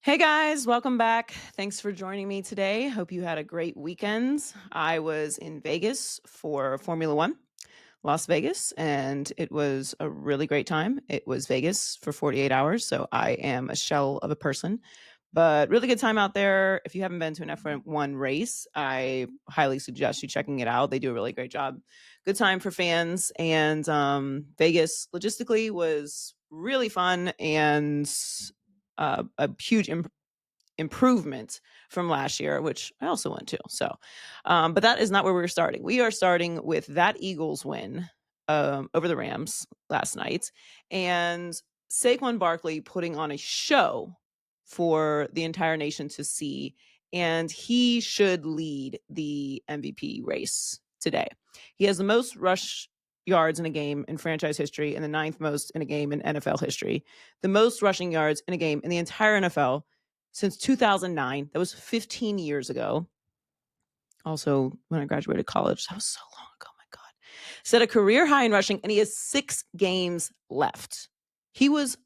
Hey guys, welcome back. Thanks for joining me today. Hope you had a great weekend. I was in Vegas for Formula One, Las Vegas, and it was a really great time. It was Vegas for 48 hours, so I am a shell of a person, but really good time out there. If you haven't been to an F1 race, I highly suggest you checking it out. They do a really great job. Good time for fans, and Vegas logistically was really fun and a huge improvement from last year, which I also went to. So, but that is not where we're starting. We are starting with that Eagles win over the Rams last night, and Saquon Barkley putting on a show for the entire nation to see, and he should lead the MVP race today. He has the most rush yards in a game in franchise history and the ninth most in a game in NFL history, the most rushing yards in a game in the entire NFL since 2009. That was 15 years ago. Also, when I graduated college, that was so long ago. My God. Set a career high in rushing, and he has 6 games left. He was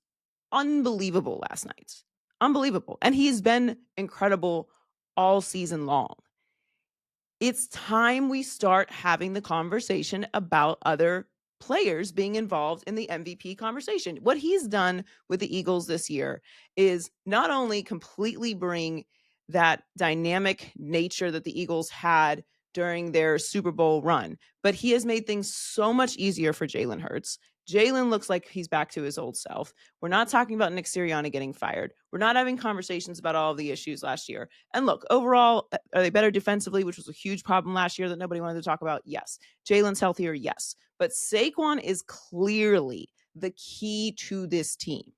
unbelievable last night. Unbelievable. And he's been incredible all season long. It's time we start having the conversation about other players being involved in the MVP conversation. What he's done with the Eagles this year is not only completely bring that dynamic nature that the Eagles had during their Super Bowl run, but he has made things so much easier for Jalen Hurts. Jalen looks like he's back to his old self. We're not talking about Nick Sirianni getting fired. We're not having conversations about all of the issues last year. And look, overall, are they better defensively, which was a huge problem last year that nobody wanted to talk about? Yes. Jalen's healthier? Yes. But Saquon is clearly the key to this team,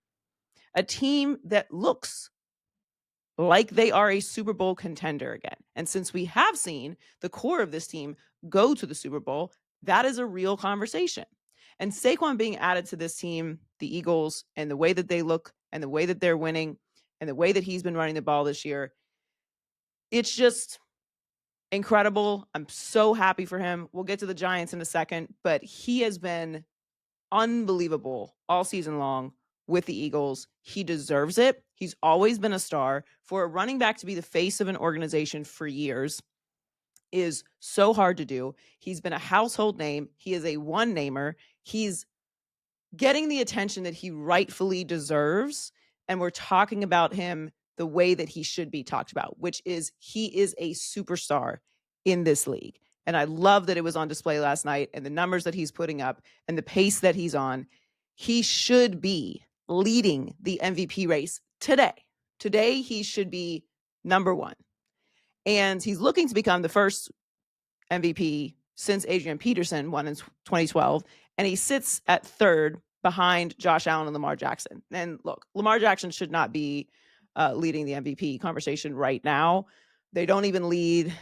a team that looks like they are a Super Bowl contender again. And since we have seen the core of this team go to the Super Bowl, that is a real conversation. And Saquon being added to this team, the Eagles, and the way that they look and the way that they're winning and the way that he's been running the ball this year, it's just incredible. I'm so happy for him. We'll get to the Giants in a second, but he has been unbelievable all season long with the Eagles. He deserves it. He's always been a star. For a running back to be the face of an organization for years is so hard to do. He's been a household name. He is a one namer. He's getting the attention that he rightfully deserves. And we're talking about him the way that he should be talked about, which is he is a superstar in this league. And I love that it was on display last night and the numbers that he's putting up and the pace that he's on. He should be leading the MVP race today. Today, he should be number one. And he's looking to become the first MVP since Adrian Peterson won in 2012. And he sits at third behind Josh Allen and Lamar Jackson. And look, Lamar Jackson should not be leading the MVP conversation right now. They don't even lead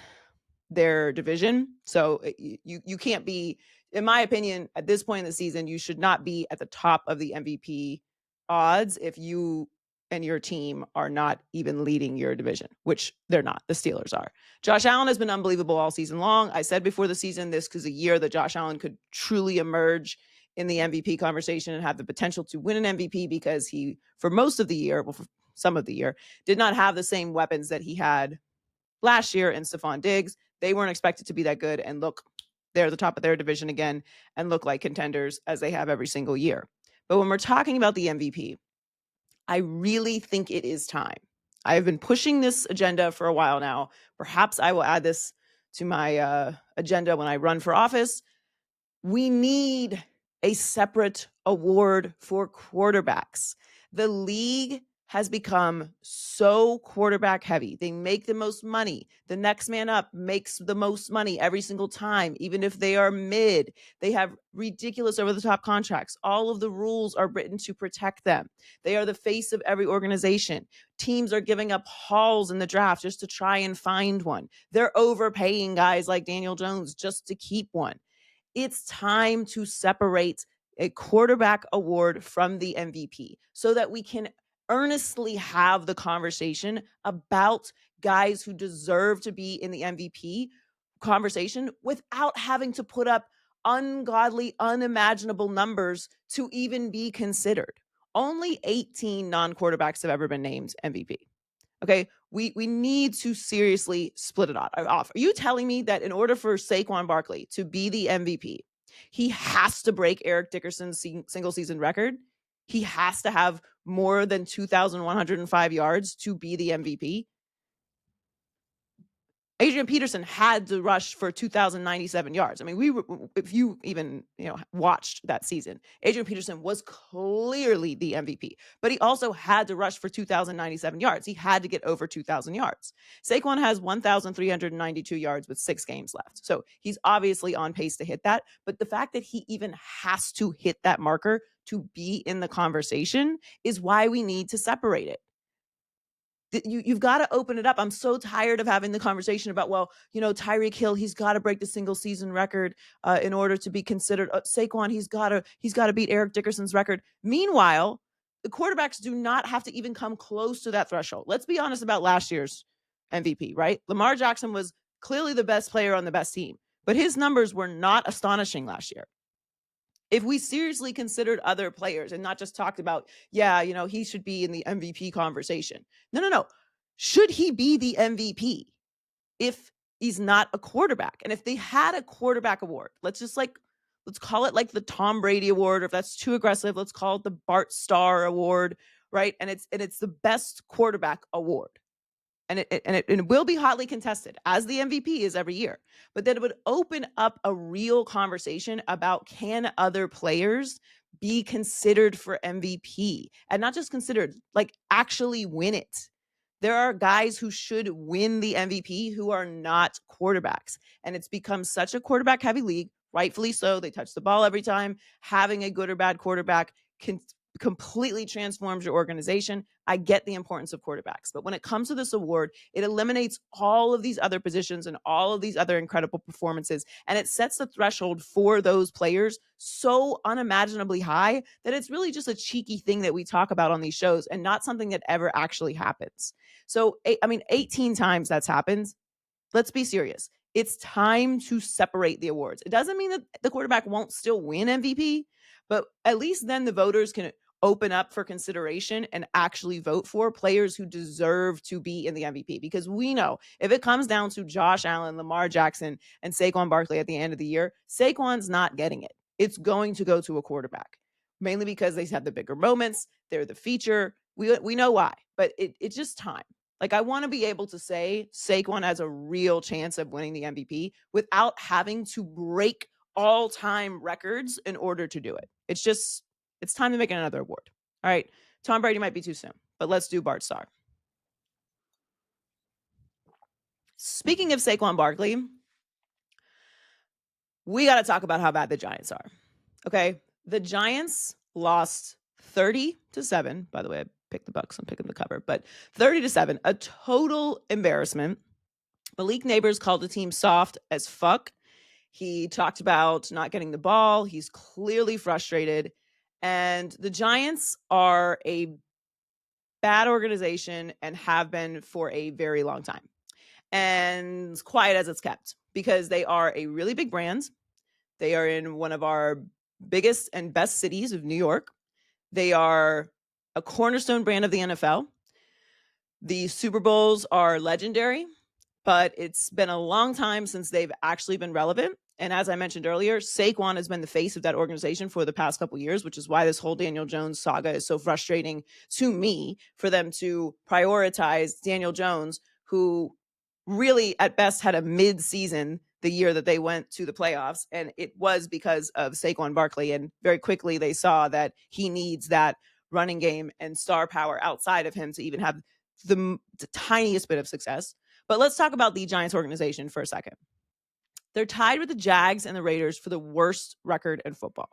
their division. So you can't be, in my opinion, at this point in the season, you should not be at the top of the MVP odds if you and your team are not even leading your division, which they're not. The Steelers are. Josh Allen has been unbelievable all season long. I said before the season, this was a year that Josh Allen could truly emerge in the MVP conversation and have the potential to win an MVP because he, for most of the year, well, for some of the year, did not have the same weapons that he had last year in Stephon Diggs. They weren't expected to be that good. And look, they're the top of their division again and look like contenders as they have every single year. But when we're talking about the MVP, I really think it is time. I have been pushing this agenda for a while now. Perhaps I will add this to my agenda when I run for office. We need a separate award for quarterbacks. The league has become so quarterback heavy. They make the most money. The next man up makes the most money every single time, even if they are mid. They have ridiculous over the top contracts. All of the rules are written to protect them. They are the face of every organization. Teams are giving up hauls in the draft just to try and find one. They're overpaying guys like Daniel Jones just to keep one. It's time to separate a quarterback award from the MVP so that we can earnestly have the conversation about guys who deserve to be in the MVP conversation without having to put up ungodly, unimaginable numbers to even be considered. Only 18 non-quarterbacks have ever been named MVP. Okay, we need to seriously split it off. Are you telling me that in order for Saquon Barkley to be the MVP, he has to break Eric Dickerson's single season record? He has to have more than 2,105 yards to be the MVP? Adrian Peterson had to rush for 2,097 yards. I mean, if you even watched that season, Adrian Peterson was clearly the MVP, but he also had to rush for 2,097 yards. He had to get over 2,000 yards. Saquon has 1,392 yards with 6 games left, so he's obviously on pace to hit that. But the fact that he even has to hit that marker to be in the conversation is why we need to separate it. You've got to open it up. I'm so tired of having the conversation about, well, Tyreek Hill, he's got to break the single season record in order to be considered. Saquon, he's got to beat Eric Dickerson's record. Meanwhile, the quarterbacks do not have to even come close to that threshold. Let's be honest about last year's MVP, right? Lamar Jackson was clearly the best player on the best team, but his numbers were not astonishing last year. If we seriously considered other players and not just talked about, he should be in the MVP conversation. No. Should he be the MVP if he's not a quarterback? And if they had a quarterback award, let's call it like the Tom Brady award, or if that's too aggressive, let's call it the Bart Starr award, right? And it's the best quarterback award. And it will be hotly contested, as the MVP is every year. But then it would open up a real conversation about, can other players be considered for MVP? And not just considered, like actually win it. There are guys who should win the MVP who are not quarterbacks. And it's become such a quarterback heavy league, rightfully so. They touch the ball every time. Having a good or bad quarterback can completely transforms your organization. I get the importance of quarterbacks, but when it comes to this award, it eliminates all of these other positions and all of these other incredible performances, and it sets the threshold for those players so unimaginably high that it's really just a cheeky thing that we talk about on these shows and not something that ever actually happens. So, 18 times that's happened. Let's be serious. It's time to separate the awards. It doesn't mean that the quarterback won't still win MVP, but at least then the voters can open up for consideration and actually vote for players who deserve to be in the MVP. Because we know if it comes down to Josh Allen, Lamar Jackson, and Saquon Barkley at the end of the year, Saquon's not getting it. It's going to go to a quarterback, mainly because they have the bigger moments. They're the feature. We know why, but it's just time. Like, I want to be able to say Saquon has a real chance of winning the MVP without having to break all-time records in order to do it. It's time to make another award. All right. Tom Brady might be too soon, but let's do Bart Starr. Speaking of Saquon Barkley, we got to talk about how bad the Giants are. Okay. The Giants lost 30-7. By the way, I picked the Bucks. I'm picking the cover, but 30-7, a total embarrassment. Malik Neighbors called the team soft as fuck. He talked about not getting the ball. He's clearly frustrated. And the Giants are a bad organization and have been for a very long time. And quiet as it's kept, because they are a really big brand. They are in one of our biggest and best cities of New York. They are a cornerstone brand of the NFL. The Super Bowls are legendary, but it's been a long time since they've actually been relevant. And as I mentioned earlier, Saquon has been the face of that organization for the past couple of years, which is why this whole Daniel Jones saga is so frustrating to me, for them to prioritize Daniel Jones, who really at best had a mid-season the year that they went to the playoffs. And it was because of Saquon Barkley. And very quickly they saw that he needs that running game and star power outside of him to even have the tiniest bit of success. But let's talk about the Giants organization for a second. They're tied with the Jags and the Raiders for the worst record in football.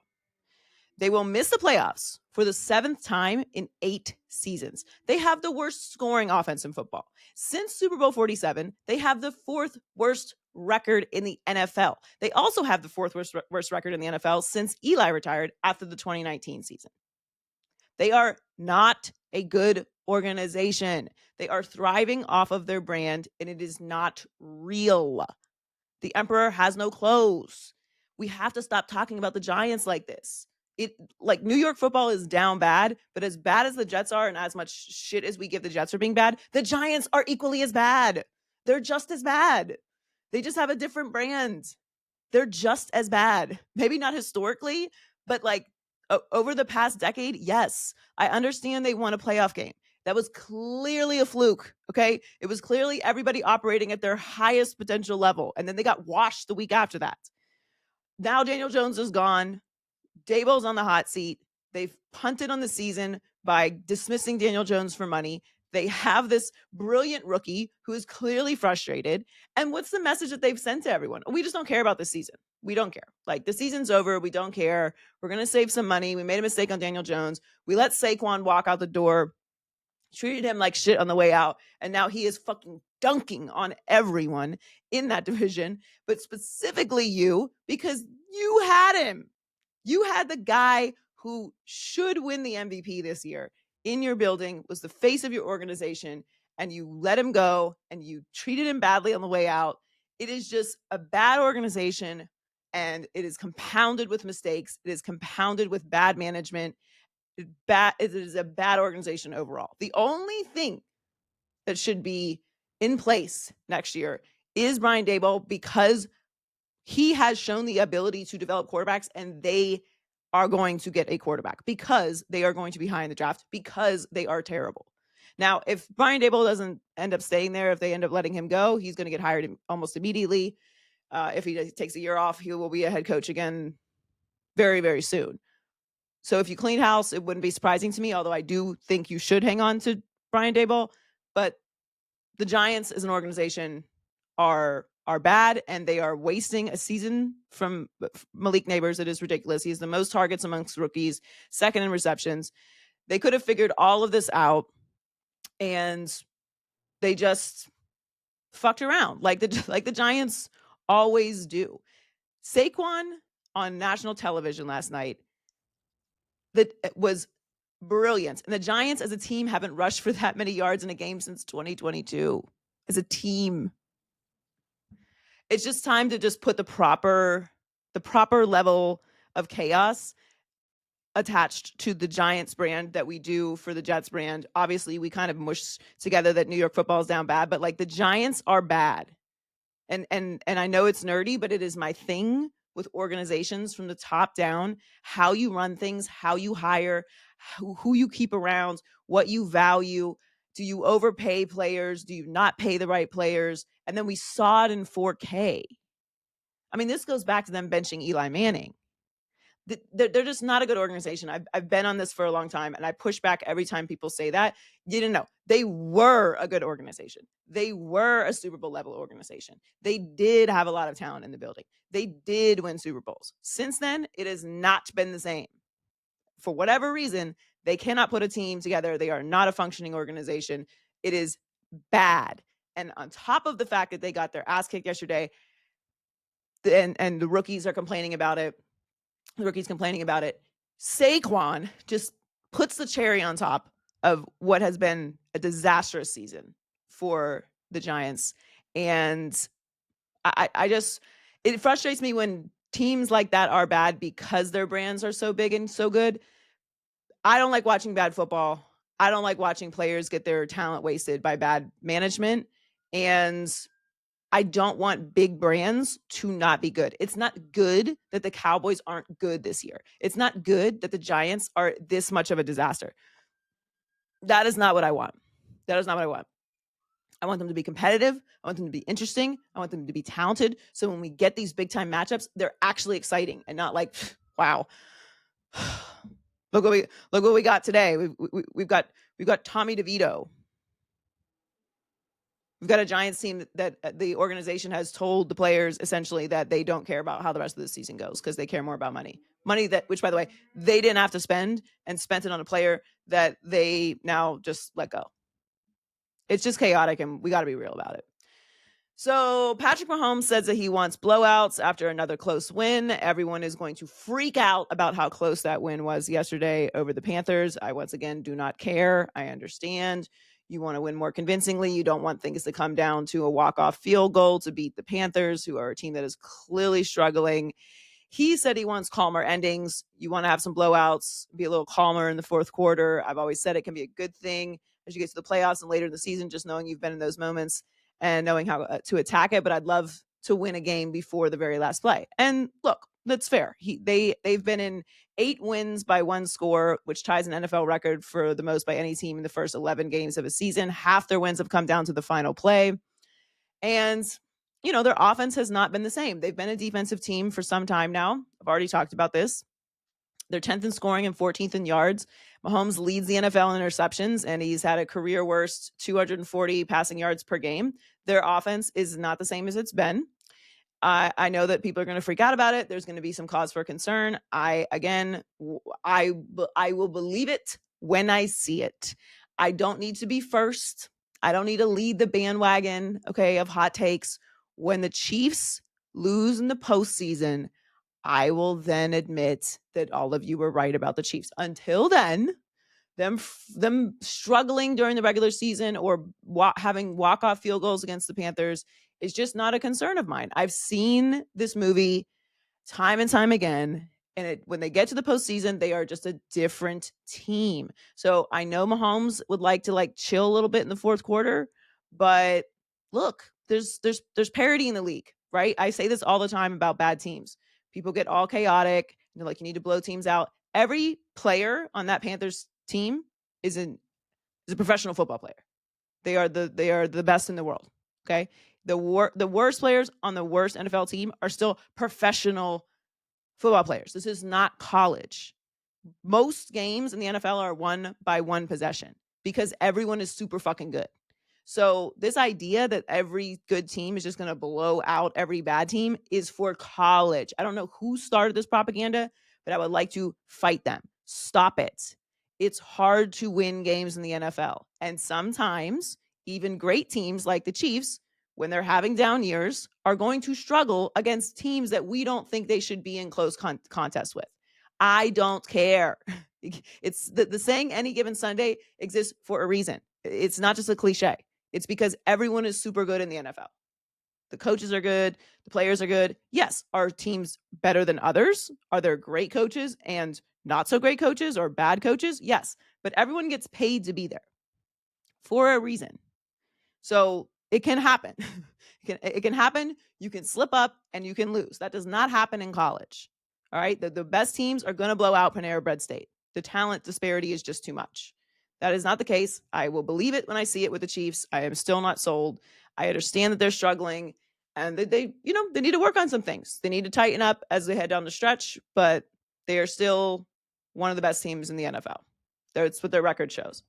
They will miss the playoffs for the 7th time in 8 seasons. They have the worst scoring offense in football. Since Super Bowl 47, they have the 4th worst record in the NFL. They also have the 4th worst record in the NFL since Eli retired after the 2019 season. They are not a good organization. They are thriving off of their brand, and it is not real. The emperor has no clothes. We have to stop talking about the Giants like this. like New York football is down bad, but as bad as the Jets are and as much shit as we give the Jets for being bad, the Giants are equally as bad. They're just as bad. They just have a different brand. They're just as bad. Maybe not historically, but like over the past decade, yes. I understand they won a playoff game. That was clearly a fluke, okay? It was clearly everybody operating at their highest potential level, and then they got washed the week after that. Now Daniel Jones is gone. Daboll's on the hot seat. They've punted on the season by dismissing Daniel Jones for money. They have this brilliant rookie who is clearly frustrated. And what's the message that they've sent to everyone? We just don't care about this season. We don't care. Like, the season's over. We don't care. We're going to save some money. We made a mistake on Daniel Jones. We let Saquon walk out the door, treated him like shit on the way out. And now he is fucking dunking on everyone in that division, but specifically you, because you had him. You had the guy who should win the MVP this year in your building, was the face of your organization, and you let him go and you treated him badly on the way out. It is just a bad organization, and it is compounded with mistakes. It is compounded with bad management. It is a bad organization overall. The only thing that should be in place next year is Brian Daboll, because he has shown the ability to develop quarterbacks, and they are going to get a quarterback because they are going to be high in the draft because they are terrible. Now, if Brian Daboll doesn't end up staying there, if they end up letting him go, he's going to get hired almost immediately. If he takes a year off, he will be a head coach again very, very soon. So if you clean house, it wouldn't be surprising to me, although I do think you should hang on to Brian Daboll. But the Giants as an organization are bad, and they are wasting a season from Malik Neighbors. It is ridiculous. He has the most targets amongst rookies, second in receptions. They could have figured all of this out, and they just fucked around like the Giants always do. Saquon on national television last night, that was brilliant. And the Giants as a team haven't rushed for that many yards in a game since 2022 as a team. It's just time to just put the proper level of chaos attached to the Giants brand that we do for the Jets brand. Obviously, we kind of mush together that New York football is down bad, but like, the Giants are bad. And I know it's nerdy, but it is my thing with organizations from the top down, how you run things, how you hire, who you keep around, what you value. Do you overpay players? Do you not pay the right players? And then we saw it in 4K. I mean, this goes back to them benching Eli Manning. They're just not a good organization. I've been on this for a long time, and I push back every time people say that. You didn't know. They were a good organization. They were a Super Bowl level organization. They did have a lot of talent in the building. They did win Super Bowls. Since then, it has not been the same. For whatever reason, they cannot put a team together. They are not a functioning organization. It is bad. And on top of the fact that they got their ass kicked yesterday, and the rookies are complaining about it, Saquon just puts the cherry on top of what has been a disastrous season for the Giants. And I just, it frustrates me when teams like that are bad because their brands are so big and so good. I don't like watching bad football. I don't like watching players get their talent wasted by bad management. And I don't want big brands to not be good. It's not good that the Cowboys aren't good this year. It's not good that the Giants are this much of a disaster. That is not what I want. That is not what I want. I want them to be competitive. I want them to be interesting. I want them to be talented. So when we get these big time matchups, they're actually exciting and not like, wow, look what we got today. We've got Tommy DeVito. We've got a Giants team that the organization has told the players essentially that they don't care about how the rest of the season goes because they care more about money. Money which, by the way, they didn't have to spend and spent it on a player that they now just let go. It's just chaotic, and we got to be real about it. So Patrick Mahomes says that he wants blowouts after another close win. Everyone is going to freak out about how close that win was yesterday over the Panthers. I, once again, do not care. I understand. You want to win more convincingly. You don't want things to come down to a walk-off field goal to beat the Panthers, who are a team that is clearly struggling. He said he wants calmer endings. You want to have some blowouts, be a little calmer in the fourth quarter. I've always said it can be a good thing as you get to the playoffs and later in the season, just knowing you've been in those moments and knowing how to attack it. But I'd love to win a game before the very last play. And look, that's fair. They've been in 8 wins by 1 score, which ties an NFL record for the most by any team in the first 11 games of a season. Half their wins have come down to the final play. And, their offense has not been the same. They've been a defensive team for some time now. I've already talked about this. They're 10th in scoring and 14th in yards. Mahomes leads the NFL in interceptions, and he's had a career worst 240 passing yards per game. Their offense is not the same as it's been. I know that people are going to freak out about it. There's going to be some cause for concern. I will believe it when I see it. I don't need to be first. I don't need to lead the bandwagon, of hot takes. When the Chiefs lose in the postseason, I will then admit that all of you were right about the Chiefs. Until then, them struggling during the regular season or having walk-off field goals against the Panthers is just not a concern of mine. I've seen this movie time and time again, and when they get to the postseason, they are just a different team. So I know Mahomes would like to chill a little bit in the fourth quarter, but look, there's parity in the league, right? I say this all the time about bad teams. People get all chaotic. They're like, you need to blow teams out. Every player on that Panthers team is a professional football player. They are the best in the world. Okay. The worst players on the worst NFL team are still professional football players. This is not college. Most games in the NFL are won by one possession because everyone is super fucking good. So this idea that every good team is just going to blow out every bad team is for college. I don't know who started this propaganda, but I would like to fight them. Stop it. It's hard to win games in the NFL. And sometimes even great teams like the Chiefs, when they're having down years, are going to struggle against teams that we don't think they should be in close contest with. I don't care. It's the saying any given Sunday exists for a reason. It's not just a cliche. It's because everyone is super good in the NFL. The coaches are good. The players are good. Yes. Are teams better than others? Are there great coaches and not so great coaches or bad coaches? Yes. But everyone gets paid to be there for a reason. So it can happen. It can happen. You can slip up and you can lose. That does not happen in college. All right. The best teams are going to blow out Panera Bread State. The talent disparity is just too much. That is not the case. I will believe it when I see it with the Chiefs. I am still not sold. I understand that they're struggling and that they need to work on some things. They need to tighten up as they head down the stretch, but they are still one of the best teams in the NFL. That's what their record shows.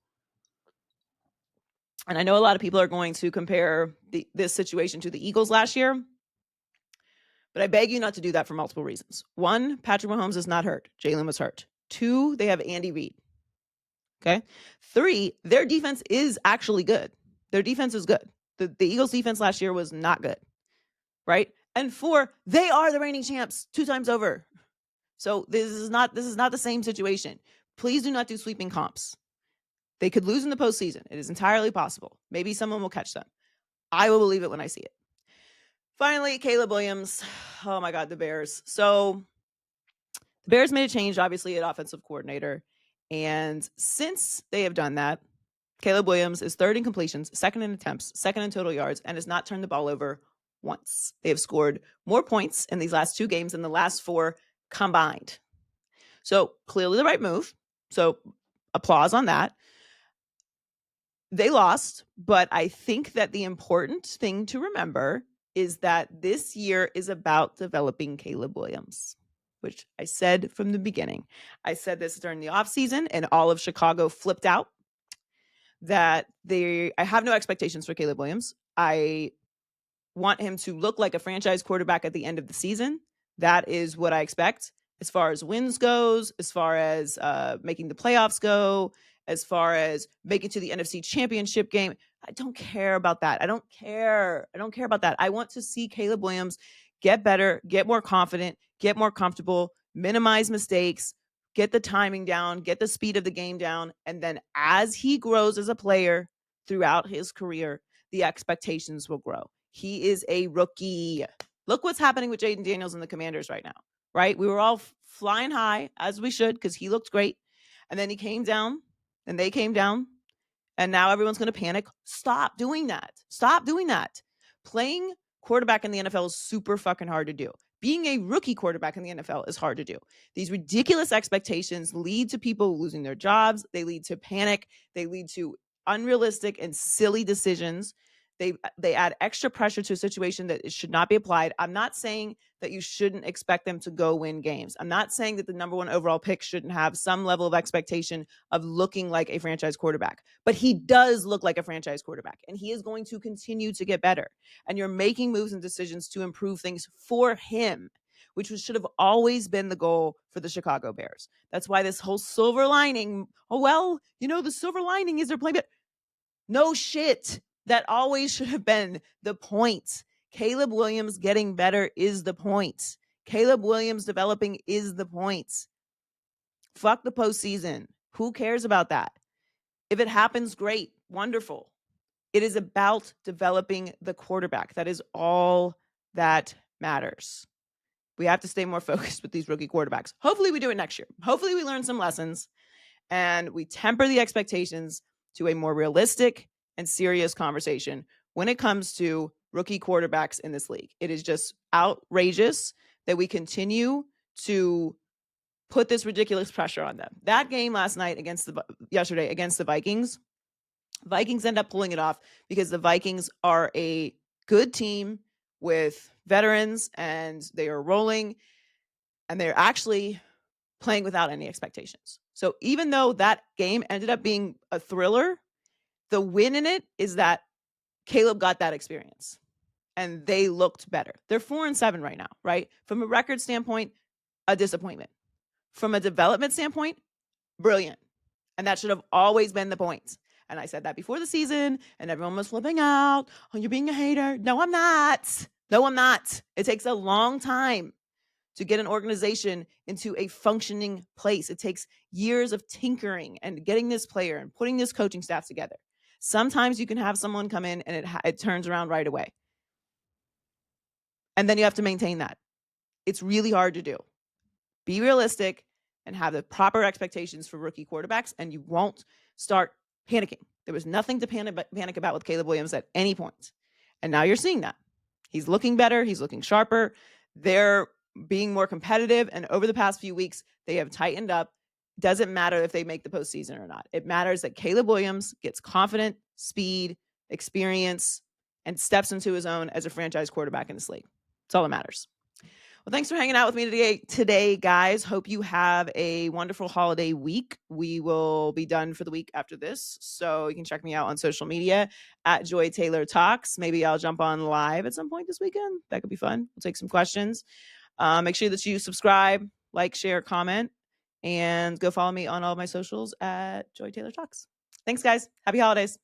And I know a lot of people are going to compare this situation to the Eagles last year, but I beg you not to do that for multiple reasons. 1, Patrick Mahomes is not hurt. Jalen was hurt. 2, they have Andy Reid. Okay. 3, their defense is actually good. Their defense is good. The Eagles defense last year was not good. Right. And 4, they are the reigning champs 2 times over. So this is not the same situation. Please do not do sweeping comps. They could lose in the postseason. It is entirely possible. Maybe someone will catch them. I will believe it when I see it. Finally, Caleb Williams. Oh my God, the Bears. So the Bears made a change, obviously, at offensive coordinator. And since they have done that, Caleb Williams is 3rd in completions, 2nd in attempts, 2nd in total yards, and has not turned the ball over once. They have scored more points in these last 2 games than the last 4 combined. So clearly the right move. So applause on that. They lost, but I think that the important thing to remember is that this year is about developing Caleb Williams, which I said from the beginning. I said this during the offseason, and all of Chicago flipped out that I have no expectations for Caleb Williams. I want him to look like a franchise quarterback at the end of the season. That is what I expect as far as wins goes, as far as making the playoffs go, as far as making to the NFC Championship game. I don't care about that. I don't care about that. I want to see Caleb Williams get better, get more confident, get more comfortable, minimize mistakes, get the timing down, get the speed of the game down. And then as he grows as a player throughout his career, the expectations will grow. He is a rookie. Look what's happening with Jaden Daniels and the Commanders right now. right? We were all flying high, as we should, because he looked great. And then he came down, and they came down, and now everyone's going to panic. Stop doing that. Stop doing that. Playing quarterback in the NFL is super fucking hard to do. Being a rookie quarterback in the NFL is hard to do. These ridiculous expectations lead to people losing their jobs. They lead to panic. They lead to unrealistic and silly decisions. They add extra pressure to a situation that it should not be applied. I'm not saying that you shouldn't expect them to go win games. I'm not saying that the number one overall pick shouldn't have some level of expectation of looking like a franchise quarterback. But he does look like a franchise quarterback, and he is going to continue to get better. And you're making moves and decisions to improve things for him, which should have always been the goal for the Chicago Bears. That's why this whole silver lining, the silver lining is they're playing better. No shit. That always should have been the point. Caleb Williams getting better is the point. Caleb Williams developing is the point. Fuck the postseason. Who cares about that? If it happens, great, wonderful. It is about developing the quarterback. That is all that matters. We have to stay more focused with these rookie quarterbacks. Hopefully we do it next year. Hopefully we learn some lessons and we temper the expectations to a more realistic and serious conversation when it comes to rookie quarterbacks in this league. It is just outrageous that we continue to put this ridiculous pressure on them. That game yesterday against the Vikings end up pulling it off because the Vikings are a good team with veterans and they are rolling and they're actually playing without any expectations. So even though that game ended up being a thriller, the win in it is that Caleb got that experience and they looked better. They're 4-7 right now, right? From a record standpoint, a disappointment. From a development standpoint, brilliant. And that should have always been the point. And I said that before the season and everyone was flipping out. Oh, you're being a hater. No, I'm not. No, I'm not. It takes a long time to get an organization into a functioning place. It takes years of tinkering and getting this player and putting this coaching staff together. Sometimes you can have someone come in and it turns around right away. And then you have to maintain that. It's really hard to do. Be realistic and have the proper expectations for rookie quarterbacks, and you won't start panicking. There was nothing to panic about with Caleb Williams at any point. And now you're seeing that. He's looking better. He's looking sharper. They're being more competitive. And over the past few weeks, they have tightened up. Doesn't matter if they make the postseason or not. It matters that Caleb Williams gets confident, speed, experience, and steps into his own as a franchise quarterback in this league. That's all that matters. Well, thanks for hanging out with me today, guys. Hope you have a wonderful holiday week. We will be done for the week after this, so you can check me out on social media at Joy Taylor Talks. Maybe I'll jump on live at some point this weekend. That could be fun. We'll take some questions. Make sure that you subscribe, like, share, comment, and go follow me on all of my socials at Joy Taylor Talks. Thanks, guys. Happy holidays.